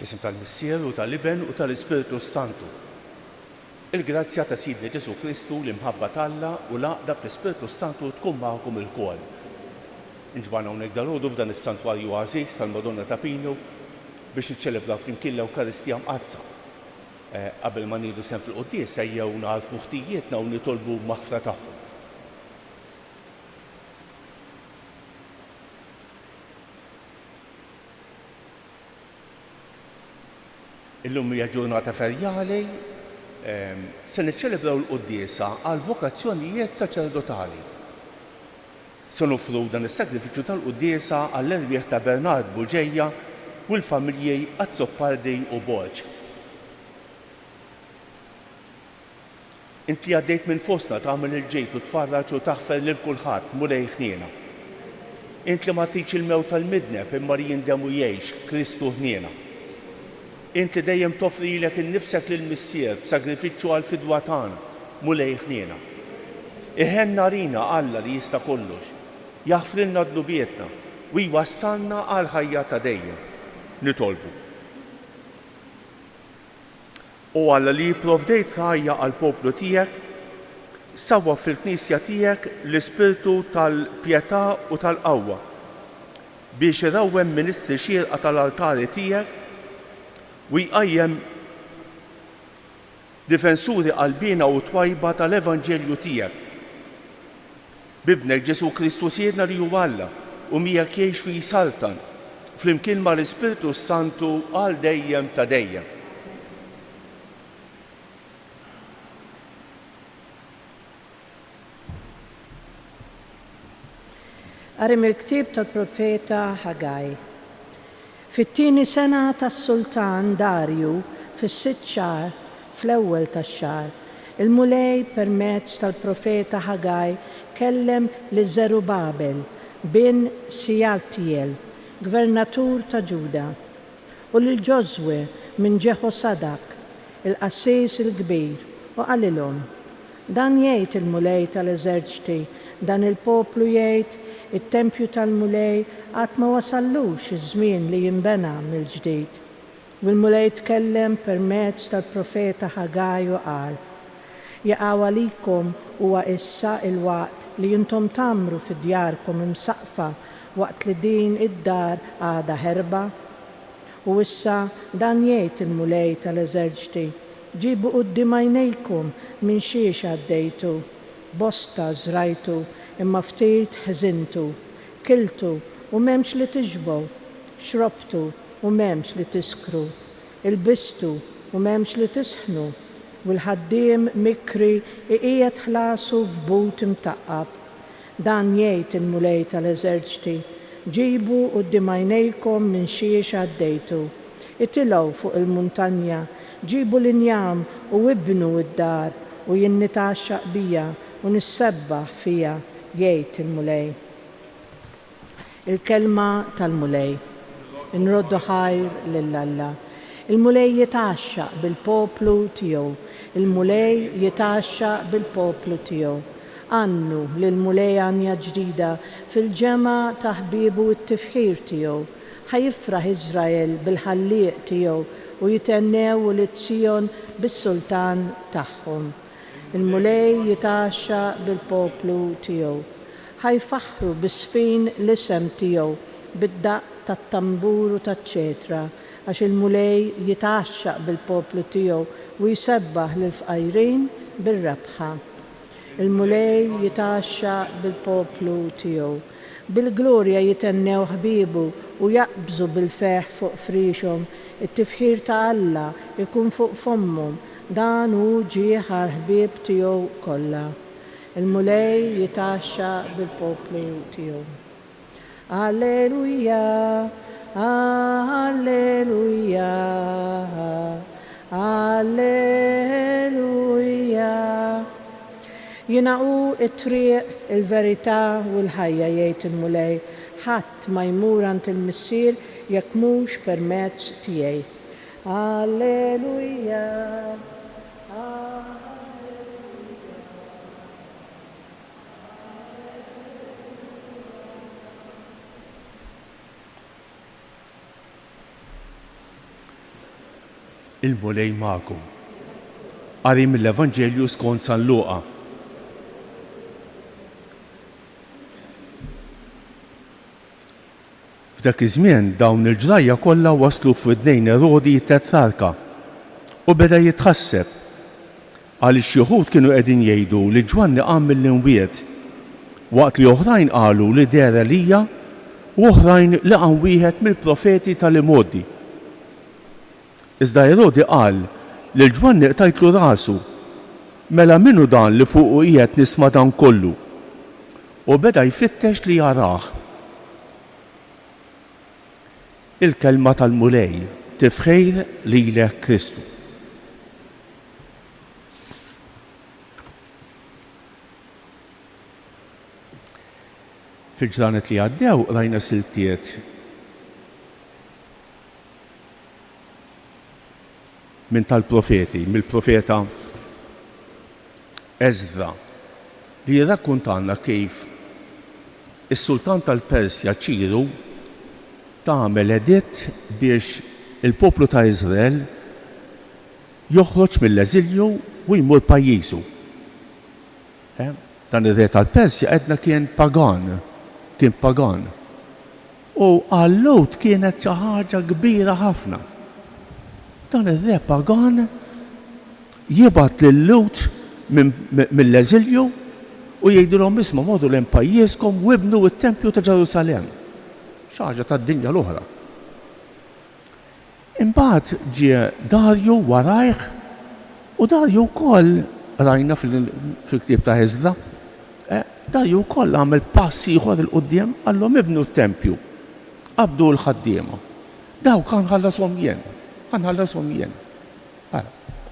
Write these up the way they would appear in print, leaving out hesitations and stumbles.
Bism tal-Missier u tal-Iben u tal-Ispiritu Santu. Il-grazzja ta' Sidna Ġesu Kristu l-imħabba talla u laqda fl-Ispiritu Santu tkun magħkom il-kol. Inġbana hawnhekk dalgħodu f'dan is-santwarju għażiż tal-Madonna ta' Pinu biex niċċelebraw flimkien l-Ewkaristija mqazza. Qabel ma nieħdu sehem fil-quddies ejjew nagħrfu ħtijietna u nitolbu maħfra tagħhom. Illum hija ġurnata ferjali, se niċċelebraw l-quddiesa għal vokazzjonijiet saċerdotali. Se nofru dan is-sagrifiċċju tal-quddiesa għall-erbieħ ta' Bernard Buġejja u l-familji Azzoppardi u Borġ. Inti għaddejt minn fostna tagħmel il-ġejt u tfarraġ u taħfer lil kulħadd mulej ħniena. Int li ma tridx il-mewt tal-midneb imma li jindem u jgħix Kristu ħniena. Inti dejjem toffri lek innifsek lill-Missier b'sagrifiċċju għall-fidwa tagħna mulej ħniena. Iħenna rina Alla li jista' kollox, jaħfrilna dnubietna u jwassalna għal ħajja ta' dejjem. Nitolbu. U Alla li jipprovdejt ħajja għall poplu tiegħek, sawwa fil-Knisja tiegħek l-ispirtu tal-pjetà u tal-qawwa biex irawwem ministri xierqa tal-altari tiegħek u jqajjem difensuri qalbina u twajba tal-Evanġelju tiegħek. Bibnek Ġesu Kristu Siedna li hu Alla u miegħek jgħix fi jsaltan flimkien mal-Ispiritu Santu għal dejjem ta' dejjem. Arim il-ktib tal-profeta Ħagaj. Fit-tieni sena tas-Sultan Darju fis-sitt xahar fl-ewwel tax-xahar, il-mulej permezz tal-profeta Ħagaj kellem li Zerubabel bin Sjaltiel, gvernatur ta' Ġuda, u lil Ġoswe minn Ġehosadak, il-qassis il-kbir, u qalilhom: dan jgħid il-mulej tal-eżerċiti, dan il-poplu jgħid it-tempju tal-mulej għad ma wasallux iż-żmien li jinbena mill-ġdid. U l-mulej tkellem permezz tal-profeta Ħagaj u qal: jaqgħu għalikom huwa issa il-waqt li intom tagħmru fid-djarkom imsaqfa waqt li din id-dar għadha ħerba. U issa dan jgħid il-mulej tal-eżerċiti: ġibu quddiem għajnejkom minn xiex għaddejtu, bosta żrajtu imma ftit ħżintu, kiltu u m'hemmx li tiġbow, xrobtu u m'hemmx li tiskru, ilbistu u m'hemmx li tisħnu, u l-ħaddiem mikri qiegħed ħlasu f'but imtaqqab. Dan jgħid il-mulej tal-eżerċiti: ġibu quddiem għajnejkom minn xiex għaddejtu, itilgħu fuq il-muntanja, ġibu l-injam u ibnu id-dar u jinnitaxxaq bija u nissebbaħ fija, jgħid il-mulej. Il-kelma tal-mulej. Inroddu ħajr lill-Alla. Il-mulej jitaxxaq bil-poplu tiegħu. Il-mulej jitaxxaq bil-poplu tiegħu. Għannu lill-mulej għanja ġdida fil-ġemgħa ta' ħbiebu t-tifħir tiegħu. Ħajifraħ Iżrael bil-ħallieq tiegħu u jitennew l-Tzjon bis-sultan tagħhom. Il-mulej jitaxxaq bil-poplu tiegħu. Ħajfaħru bis-sfin l-isem tiegħu bid-daqq tat-tambur u taċ-ċetra għax il-mulej jitaxxaq bil-poplu tiegħu u jsebbaħ lill-fqajrin bir-rebħa. Il-mulej jitaxxaq bil-poplu tiegħu. Bil-glorja jitennew ħbiebu u jaqbżu bil-feħ fuq frixhom, it-tifħir ta' Alla ikun fuq fommhom, dan hu ġieħ għall-ħbieb tiegħu kollha. Il-mulej jitaxxaq bil-poplu tiegħu. Alleluja, alleluja, alleluja. Jiena hu t-triq, il-verità u l-ħajja, jgħid il-mulej. Ħadd ma jmur għand il-Missier jekk mhux permezz tiegħi. Alleluja. il-mulej magħkom. Qari mill-Evanġelju skont San Luqa. F'dak iż-żmien dawn il-ġrajja kollha waslu f'idnejn Erodi tetrarka u beda jitħasseb għaliex xi wħud kienu qegħdin jgħidu li Ġwanni qam mill-imwiet waqt li oħrajn qalu li der Elija u oħrajn li qam wieħed mill-profeti tal-imoddi. Iżda Erodi qal li Ġwanni qtajtlu rasu, mela minnu dan li fuqu qiegħed nisma' dan kollu u beda jfittex li jarah. Il-kelma tal-mulej tifħejr lilek Kristu. Fil-ġranet li għaddew rajna siltiet minn tal-profeti, mill-profeta Ezra, li jirrakkuntanna kif is-sultan tal-Persja Ċiru tagħmel editt biex il-poplu ta' Iżrael joħroġ mill-eżilju u jmur pajjiżu. Dan ir-re tal-Persja għedna kien pagan. U għall-Lut kienet xi ħaġa kbira ħafna. Dan ir-re pagan jibgħat lil-Lut mill-eżilju u jgħidulhom isma' modu lejn pajjiżkom u ibnu t-Tempju ta' Ġerusalemm. Xi ħaġa tad-dinja l-oħra. Imbagħad ġie Darju warajh u Darju wkoll rajna fil-ktieb ta' Eżra. Darju wkoll għamel pass ieħor il-qudiem għallhom ibnu t-Tempju. Qabdu l-ħaddiema. Dawk ħanħallashom jien.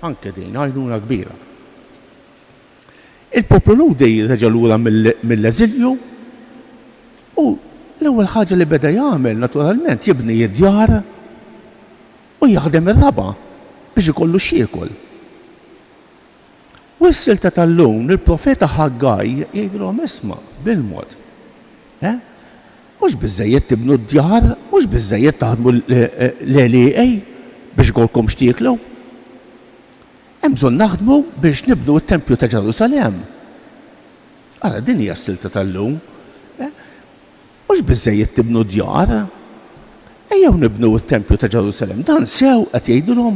Anke din għajnuna kbira. Il-poplu Ludi reġa' lura mill-eżilju u l-ewwel ħaġa li beda jagħmel naturalment jibni id-djar u jaħdem ir-raba biex ikollu xiekol. U s-silta tal-lum il-profeta Ħaggaj jgħidulhom isma' bil-mod. Mhux biżżejjed tibnu d-djar, mhux biżżejjed taħdmu l-LEA biex ikolkom xtieklu. Hemm bżonn naħdmu biex nibnu t-Tempju ta' Ġerusalemm. Ara din hija s-silta tal-lum. Mhux biżżejjed tibnu djar, ejjew nibnu t-Tempju ta' Ġerusalemm. Dan sew qed jgħidulhom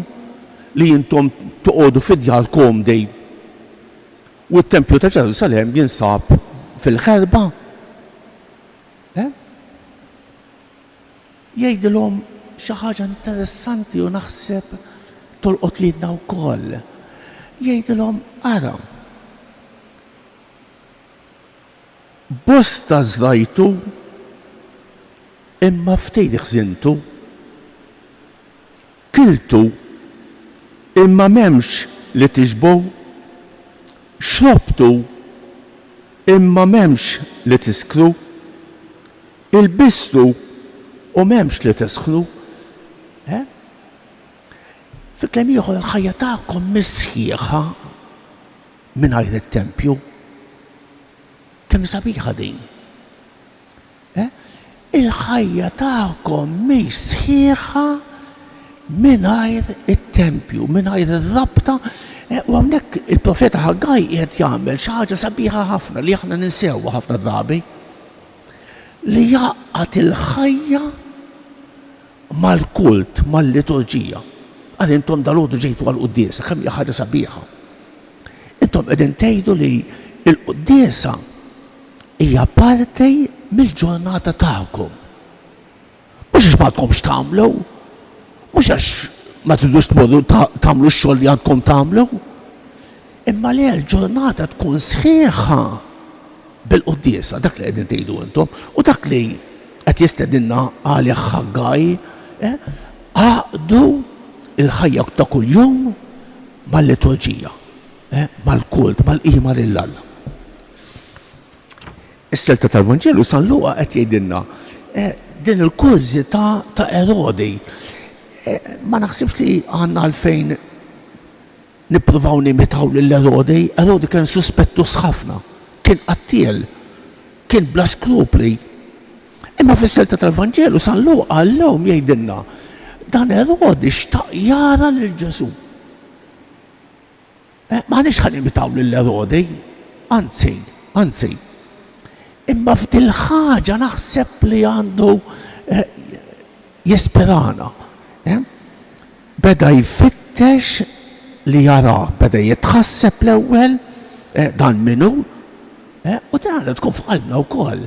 li intom toqgħodu fid-djar komdi u t-Tempju ta' Ġerusalemm jinsab fil-ħerba. Jgħidulhom xi ħaġa interessanti u naħseb tolqot liedna wkoll. Jgħidulhom ara. Bosta żrajtu imma ftejn ħżintu, kiltu imma m'hemmx li tixbgħu, xrobtu imma m'hemmx li tiskru, ilbistu u m'hemmx li tisħnu. Fi kliem ieħor il-ħajja tagħkom misħieħa mingħajr it-Tempju. Kemm sabiħa din. Il-ħajja tagħkom mhix sħiħa mingħajr it-Tempju, mingħajr ir-rabta. U hawnhekk il-profeta Ħaggaj qiegħed jagħmel xi ħaġa sabiħa ħafna li aħna ninsewwa ħafna drabi li jaqgħad il-ħajja mal-kult, mal-liturġija. Għal intom dal-għodu ġejtu għal-quddiesa, kemm hija ħaġa sabiħa. Intom qegħdin tgħidu li l-quddiesa hija parti mill-ġurnata tagħkom. Mhux għax m'għandkomx tagħmlu, mhux għax ma tridux tmorru tagħmlu x-xogħol li għandkom tagħmlu, imma li l-ġurnata tkun sħiħa bil-quddiesa, dak li qegħdin tgħidu intom, u dak li qed jistedinna għalih Ħaggaj, għaqdu il-ħajja ta' kuljum mal-liturġija, mal-kult, mal-qima lill-Alla. Is-selta tal-Vanġelu San Luqa qed jgħidilna din il-kużità ta' Erodi. Ma naħsibx li għandna għalfejn nippruvaw nimitaw lill-Erodi. Erodi kien suspettus ħafna, kien qattiel, kien bla skrupli. Imma fis-selta tal-Vanġelu San Luqa llum jgħidilna dan Erodi xtaq jara lil Ġesu. Ma nix ħalli mitaw lill-Erodi, anzi. Imma f'dil ħaġa naħseb li għandu jesperana. Beda jfittex li jara, beda jitħasseb l-ewwel dan minnu, u din għandha tkun f'qalbna wkoll.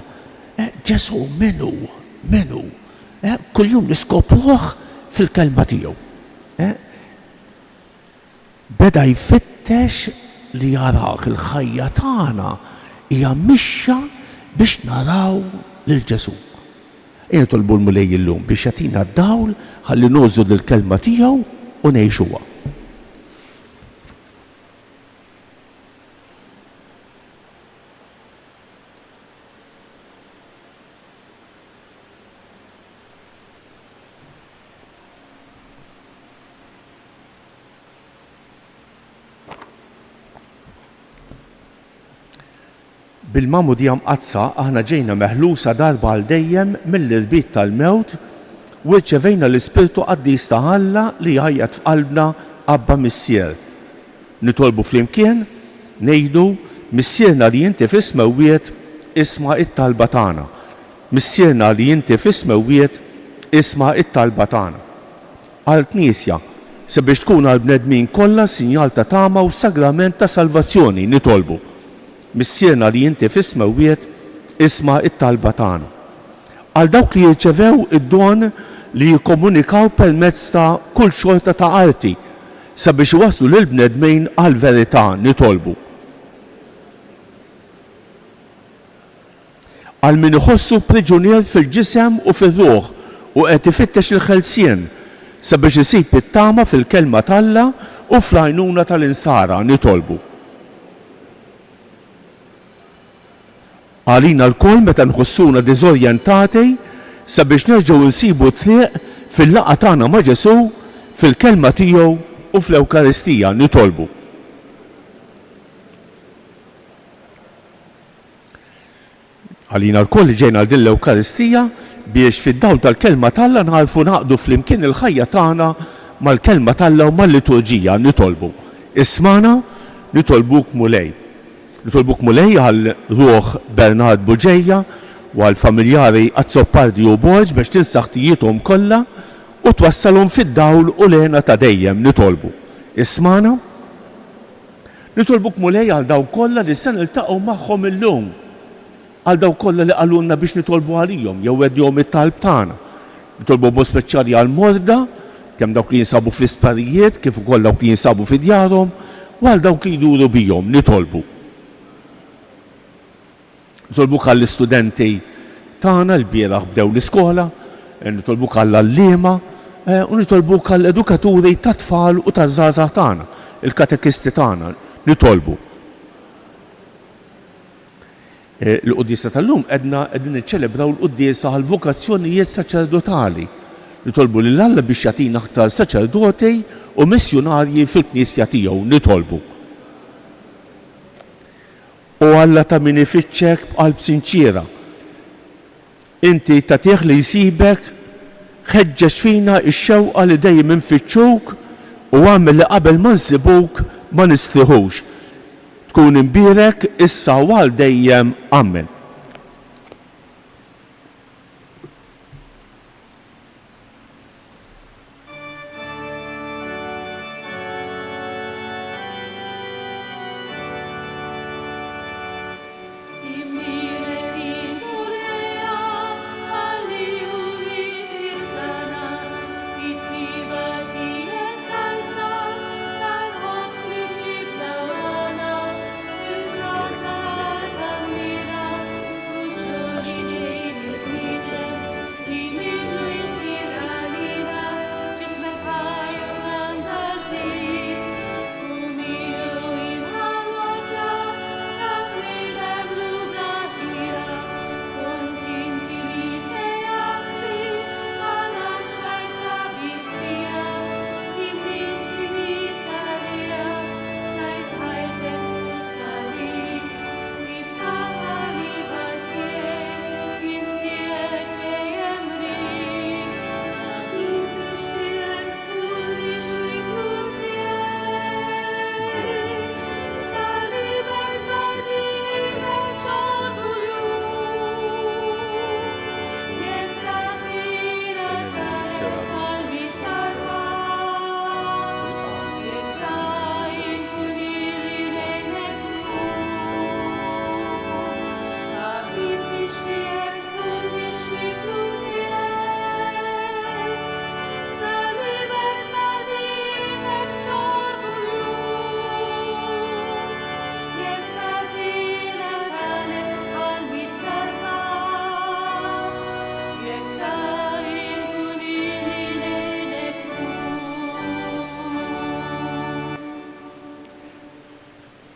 Ġesu minnu. Kuljum niskopruh fil-kelma tiegħu. Beda jfittex li jaraħ il-ħajja tagħna hija mixja biex naraw lil Ġesu. Nitolbu l-mulej illum biex jagħtina d-dawl ħalli nużu l-kelma tiegħu u ngħixuha. Bil-mamu dijam qazza aħna ġejna meħlusa darba għal dejjem mill-irbit tal-mewt u rċevejna l-Ispirtu Qaddis ta' Alla li jgħajjat f'qalbna Abba Missier. Nitolbu flimkien ngħidu Missierna li inti f'ismewwiet isma' it-talba tagħna. Missierna li inti f'ismewwiet isma' it-talba tagħna. Għall-Knisja sabiex tkun għall-bnedmin kollha sinjal ta' tama u sagrament ta' salvazzjoni nitolbu. Missierna li inti f'ismewwiet isma' it-talba tagħna. Għal dawk li jirċevew id-don li jikkomunikaw permezz ta' kull xorta ta' arti sabiex waslu lil bnedmin għal verità nitolbu. Għal min iħossu priġunier fil-ġisem u fir-ruħ u qed ifittex il-ħelsien sabiex isib it-tama fil-kelma talla u fl-għajnuna tal-insara nitolbu. Għalina l-koll meta nħossuna diżorjentati sabiex nerġgħu nsibu triq fil-laqgħa tagħna ma' Ġesu fil-kelma tiegħu u fl-Ewkaristija nitolbu. Għalina l-koll li ġejna din l-Ewkaristija biex fid-dawl tal-kelma talla nħarfu naqdu flimkien il-ħajja tagħna mal-kelma talla u mal-liturġija nitolbu. Ismana nitolbuk mulej. Nitolbuk mulej għal ruħ Bernard Buġejja u għal familjari Azzopardi u Borġ biex tinsaħtijietom kollha u twassalhom fid-dawl u lena ta' dejjem nitolbu. Ismana nitolbuk mulej għal daw kollha li se niltaqgħu magħhom illum. Għal daw kollha li qalulna biex nitolbu għalihom jew weddihom it-talb tagħna. Nitolbu mod speċjali għal morda, kemm dawk li jinsabu fl-isptarijiet kif ukoll dawk li jinsabu fid-djarhom u għal dawk li jduru bihom nitolbu. Nitolbuk għall-istudenti tagħna l-bieraħ bdew l-iskola, nitolbuk għall-allima u nitolbuk għall-edukaturi tat-tfal u taż-żgħażagħ tagħna, il-katekisti tagħna nitolbu. L-quddiesa tal-lum qegħdin niċċelebraw l-quddiesa għall-vokazzjonijiet saċerdotali. Nitolbu lil Alla biex jagħtina aktar saċerdoti u missjonarji fil-Knisja tiegħu nitolbu. U Alla ta' min ifittxek b'qalb sinċiera. Inti tagħtih li jsibek ħeġġeġ fina x-xewqa li dejjem infittxuk u għamel li qabel ma nsibuk ma nistriħux. Tkun imbierek issa u għal dejjem amen.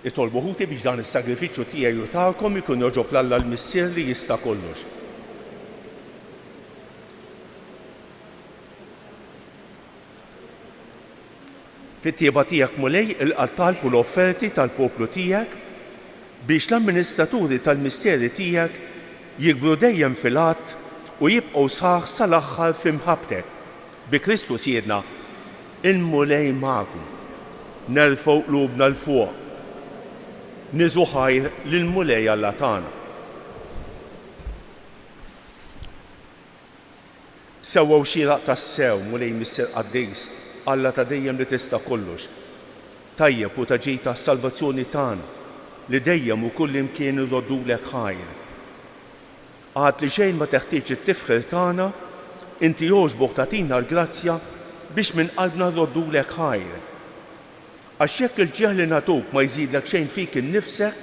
Itolbu ħuti biex dan is-sagrifiċċju tiegħi u tagħkom ikun joġob l-Alla l-Missier li jista' kollox. Fit-tieba tiegħek mulej il-talb u l-offerti tal-poplu tiegħek biex l-amministraturi tal-mistieri tiegħek jikbru dejjem fil-att u jibqgħu sħaħ sal-aħħar f'imħabtek bi Kristu Siedna il-mulej magħkom. Nerfgħu qlubna l fuq. Niżu ħajr lill-mulej Alla tagħna. Sewwew xieraq tas-sew mulej Mister Qaddejs Alla ta' dejjem li tista' kollox. Tajjeb u ta' ġejta s-salvazzjoni tagħna li dejjem u kull imkien irroddulek ħajr. Għad li xejn ma teħtieġ it-tifħir tagħna, inti jogħġbok tagħtina l-grazzja biex minn qalbna rroddulek ħajr. Għax jekk il-ġeħ li nagħtuk ma jżidlek xejn fik innifsek,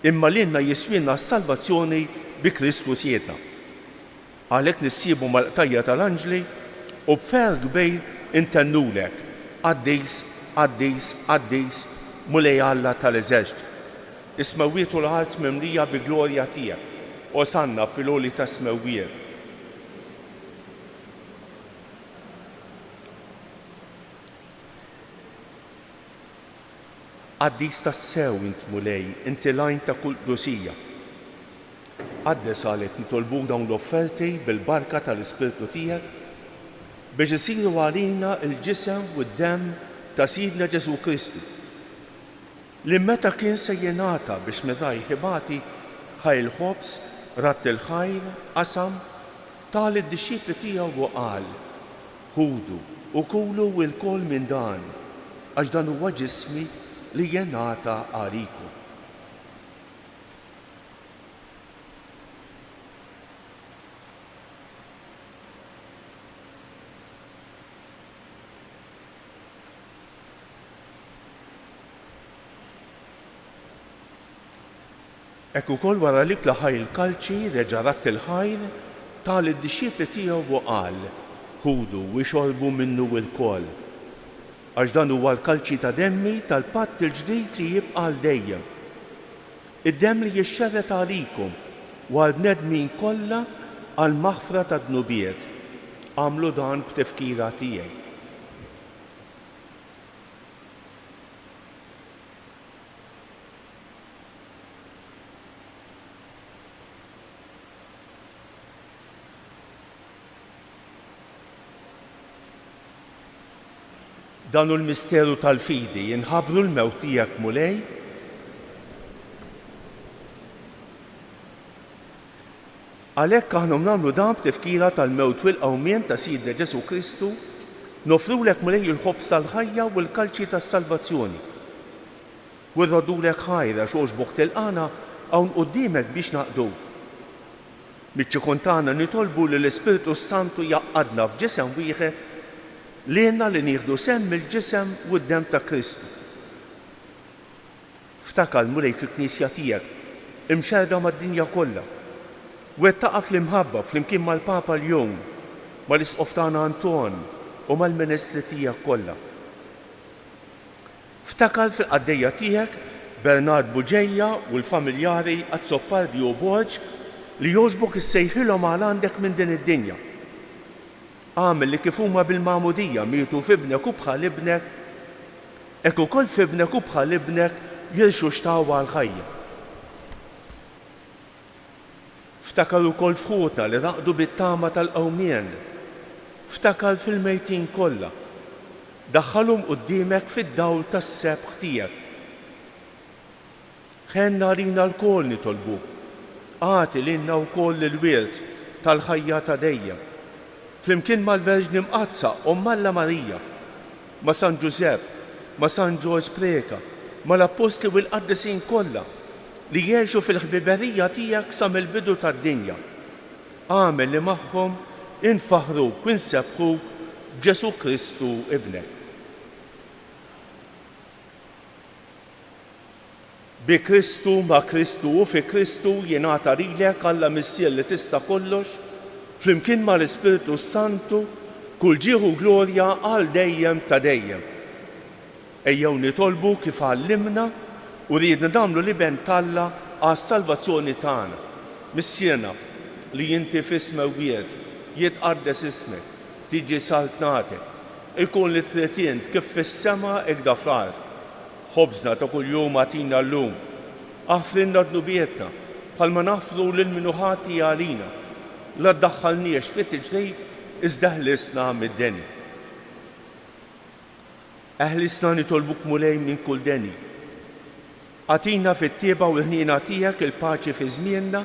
imma lilna jiswilna s-salvazzjoni bi Kristu Siedna. Għalhekk nissibu mal-qtajja tal-anġli u b'fer kbejn intennulek, Qaddejs, Qaddejs, Qaddejs, mulej Alla tal-eżerċit. Is-smewwiet u l-art mimlija bi glorja tiegħek, Osanna fil-għoli ta' smewwiet. Qaddejs tas-sew int mulej, inti lajn ta' kull qdusija. Qaddes għalhekk nitolbuk dawn l-offerti bil-barka tal-Ispirtu tiegħek biex isiru għalina il-ġisem u d-demm ta' Sidna Ġesu Kristu li meta kien se jingħata biex miraj ħibati ħajl ħobs, ratt il-ħajr, qasam, tal id-dixxipli tiegħu u qal: ħudu u kulu l-kol minn dan għax dan huwa ġismi li jingħata għalikom. Ekk ukoll wara li klaħaj il-kalċi reġa' ratt il-ħajr tal id-dixxipli tiegħu u qal: ħudu u xorbu minnu l-kol. Għax dan huwa l-kalċi ta' demmi tal-patt il-ġdid li jibqa' l dejjem. Id-demm li jixxerret għalikom u għall-bnedmin kollha għal maħfra ta' dnubiet. Għamlu dan b'tifkira tiegħi. Dan hu l-misteru tal-fidi jinħabru l-mewt tiegħek mulej għalhekk aħna nagħmlu dan b'tifkira tal-mewt u l-qawmien ta' Sidna Ġesu Kristu nofrulek mulej il-ħobs tal-ħajja u l-kalċi tas-salvazzjoni. U rrodulek ħajra xogħġbok tilqana hawn quddiemek biex naqduk. Miċ-ċikun tagħna nitolbu li l-Ispirtu Santu jaqgħadna f'ġisem wieħed lilna li nieħdu semm il-ġisem u d-demm ta' Kristu. Ftakar mulej fil-Knisja tiegħek imxerda mad-dinja kollha. Wettaqa fl-imħabba flimkien mal-Papa l-jum, mal-Isqof tagħna Anton u mal-Ministri tiegħek kollha. Ftakar fil-qaddejja tiegħek Bernard Buġejja u l-familjari Azzopardi u Borġ li jogħġbok issejħilhom għal għandek minn din id-dinja. Għamel li kif huma bil-magħmudija mietu f'ibnek u bħal ibnek, hekk ukoll f'ibnek u bħal ibnek jirxu xtawa l-ħajja. Ftakar ukoll f'ħutna li raqdu bit-tama tal-qawmien. Ftakar fil-mejtin kollha. Daħħalhom quddiemek fid-dawl tas-sebħ tiegħek. Ħenna rina l-kol nitolbuk. Għati lilna wkoll il-wirt tal-ħajja ta' dejjem. Flimkien mal-Verġni Mqazza Alla Marija, ma' San Ġusepp, ma' San Ġorġ Preka, ma' l-Apostli u l-Qaddisin kollha li jgħixu fil-ħbiberija tiegħek sa mill-bidu tad-dinja. Għamel li magħhom infaħruk u nsebħuk b'Ġesu Kristu ibnek. Bi Kristu, ma' Kristu u fi Kristu jingħata lilek Alla Missier li tista' kollox, flimkien mal-Ispirtu Santu, kull ġieħu glorja għal dejjem ta' dejjem. Ejjew nitolbu kif għallimna U rridna nagħmlu liben Talla għas-salvazzjoni tagħna. Missiena li inti f'isma wieħed jitqaddes ismek, tiġi saltnatek, ikun li trid int kif fis-sema hekk fl-ard. Ħobżna ta' kuljum għatina llum. Aħfrinna dnubietna bħalma nafru lil min ħati għalina. La ddaħħalniex fit-tiġdejb iżda ħlisna mid-deni. Eħlisna nitolbuk mulej minn kull deni. Għatina fit-tieba u l-ħniena tiegħek il-paċi fi żmienna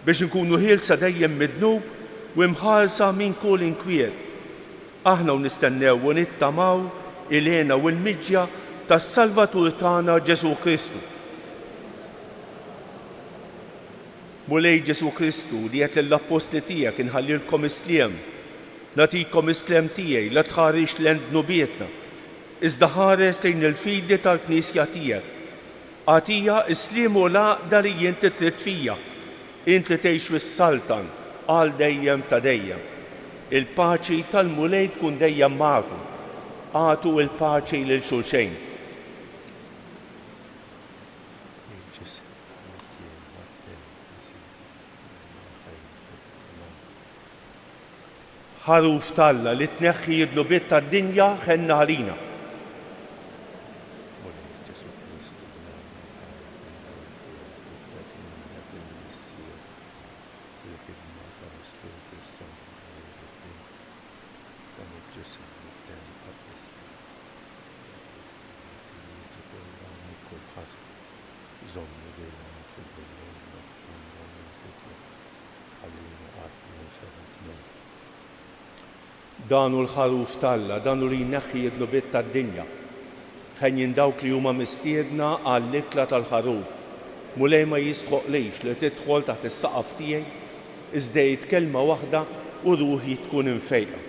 biex nkunu ħielsa dejjem mid-dnub u mħarsa minn kull inkwiet. Aħna u nistennew u nittamaw il-għena u l-miġja tas-Salvatur tagħna Ġesu Kristu. Mulej Ġesu Kristu li qed lill-apposti tiegħek inħallilkom isliem, nagħtikom isliem tiegħi la tħarrix lejn dnubietna, iżda ħares lejn il-fidi tal-Knisja tiegħek. Għatija isliem u l-għaqda li inti trid fija, inti tgħix fis-Saltan għal dejjem ta' dejjem. Il-paċi tal-mulej tkun dejjem magħkom. Għatu il-paċi lil xulxejn. Ħaruf Talla li tneħħi d-nubiet tad-dinja ħenna ħalina. Danu l-ħaruf Talla, danu li jneħħi d-nubiet tad-dinja. Ħejjin dawk li huma mistiedna għall-ikla tal-ħaruf. Mulej ma jistħoqlix li tidħol taħt is-saqaf tiegħi iżda kelma waħda u ruħi tkun infejqa.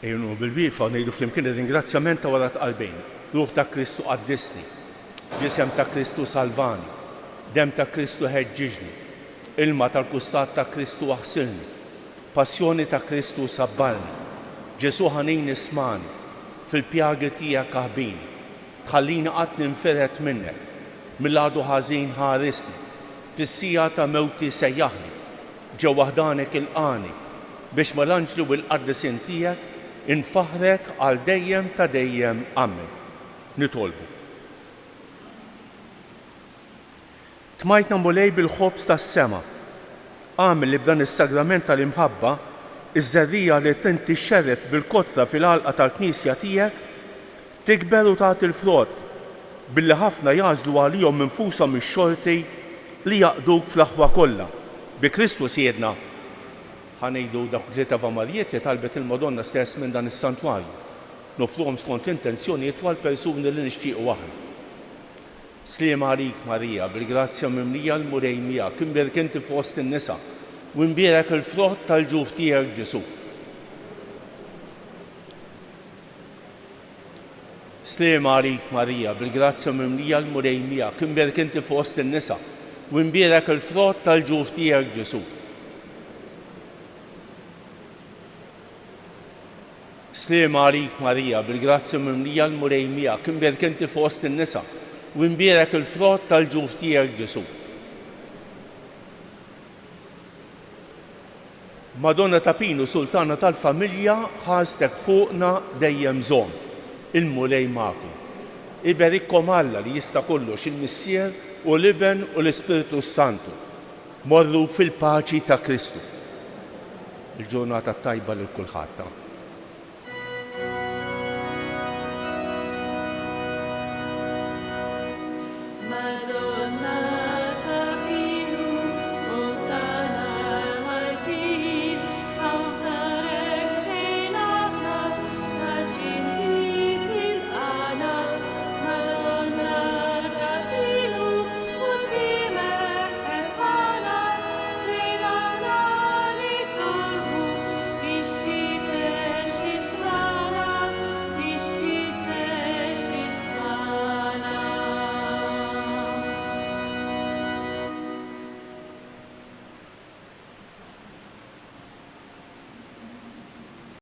Ejnu bil-wiefa ngħidu flimkien ir-ringrazzjament ta' wara qalbejn. Ruħ ta' Kristu qaddisni, ġisem ta' Kristu salvani, dem ta' Kristu ħeġġiġni, ilma tal-kustat ta' Kristu aħsilni, passjoni ta' Kristu sabbalni, Ġesu ħanin ismani, fil-pjagi tiegħek aħbini, tħallini qatt ninferet minnek, mill-għadu ħażin ħarisni, fis-sija ta' mewti sejjaħni, ġew waħdanek il-qani, biex mal-anġlu bil-qaddisin tiegħek infaħrek għal dejjem ta' dejjem amen. Nitolbu. Tmajtna mulej bil-ħobs tas-sema. Għamil li b'dan is-sagrament tal-imħabba iż-żerrija li tinti xerret bil-kotra fil-għalqa tal-Knisja tiegħek tikber u tagħti l-frott billi ħafna jażlu għalihom minfushom ix-xorti li jaqduk fl-aħwa kollha. Bi Kristu siedna ħanejdu dak tlieta famarijiet li talbet il-Madonna stess minn dan is-santwarju. Nofruhom skont l-intenzjonijiet tal-persuni li nixtiequ aħna. Sliema għalik Marija, bil-grazzja mimlija l-murej miegħek, imbierek inti fost in-nisa, u imbierek il-frott tal-ġuf tiegħek Ġesu. Sliema għalik Marija, bil-grazzja mimlija l-murej miegħek, imbierek inti fost in-nisa, u imbierek il-frott tal-ġuf tiegħek Ġesu. Sliema għalik Marija, bil-grazzja mimlija l-murej miegħek, imbierek inti fost in-nisa, u imbierek il-frott tal-ġuf tiegħek Ġesu. Madonna ta' Pinu, Sultana tal-Familja, ħastek fuqna dejjem żomm, il-mulej magħkom. Iberikkom Alla li jista' kollox il-Missier u l-Iben u l-Ispiritu Santu. Morru fil-paċi ta' Kristu. Il-ġurnata tajba lil kulħadd.